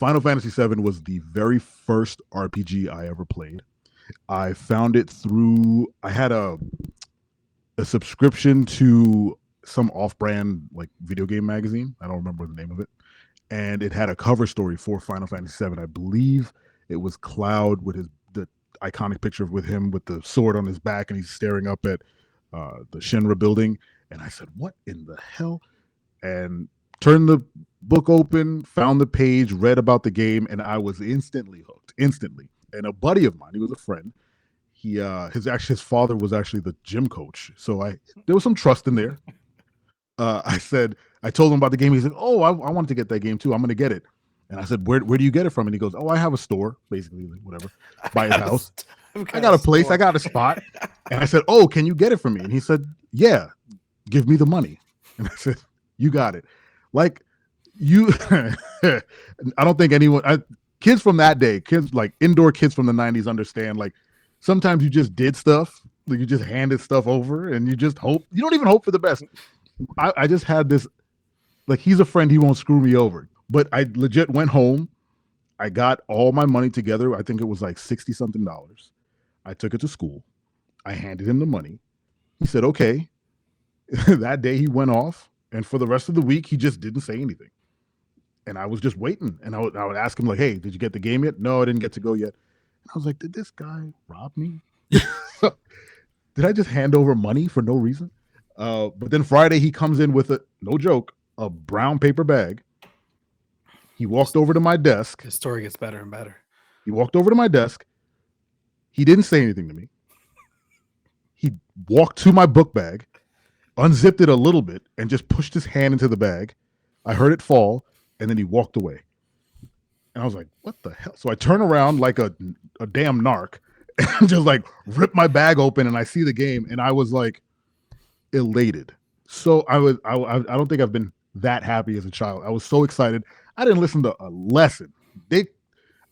Final Fantasy VII was the very first RPG I ever played. I found it through. I had a subscription to some off-brand like video game magazine. I don't remember the name of it, and it had a cover story for Final Fantasy VII. I believe it was Cloud with the iconic picture with him with the sword on his back, and he's staring up at the Shinra building. And I said, "What in the hell?" And turned the book open, found the page, read about the game, and I was instantly hooked. Instantly. And a buddy of mine, he was a friend. His father was actually the gym coach, so there was some trust in there. I told him about the game. He said, "Oh, I wanted to get that game too. I'm going to get it." And I said, "Where do you get it from?" And he goes, "Oh, I have a store, basically, like whatever, by his house. I got a place, I got a spot." And I said, "Oh, can you get it for me?" And he said, "Yeah, give me the money." And I said, "You got it." Like you, I don't think kids from that day, kids like indoor kids from the 90s understand. Like sometimes you just did stuff, like you just handed stuff over, and you just hope. You don't even hope for the best. I just had this, like he's a friend, he won't screw me over. But I legit went home. I got all my money together. I think it was like $60 something. I took it to school. I handed him the money. He said, "Okay." That day he went off. And for the rest of the week, he just didn't say anything. And I was just waiting. And I would ask him, like, "Hey, did you get the game yet?" "No, I didn't get to go yet." And I was like, did this guy rob me? Did I just hand over money for no reason? But then Friday, he comes in with no joke, a brown paper bag. He walked over to my desk. The story gets better and better. He walked over to my desk. He didn't say anything to me. He walked to my book bag, unzipped it a little bit, and just pushed his hand into the bag. I heard it fall, and then he walked away. And I was like, what the hell? So I turn around like a damn narc and just like rip my bag open, and I see the game, and I was like elated. So I don't think I've been that happy as a child. I was so excited. I didn't listen to a lesson.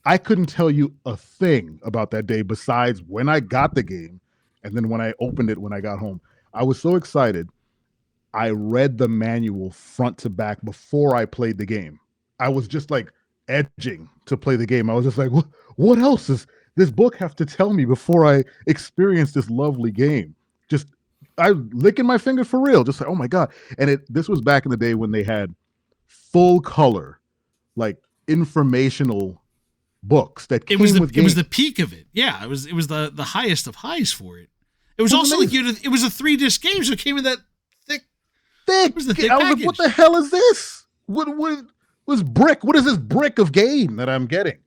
I couldn't tell you a thing about that day besides when I got the game and then when I opened it when I got home. I was so excited. I read the manual front to back before I played the game. I was just like edging to play the game. I was just like, what else does this book have to tell me before I experience this lovely game? Just I licking my finger for real. Just like, oh my God. And this was back in the day when they had full color, like informational books that came with games. It was the peak of it. Yeah, it was the highest of highs for it. It was also amazing. Like it was a 3-disc game, so it came in that thick. It was the thick package. What the hell is this? What was brick? What is this brick of game that I'm getting?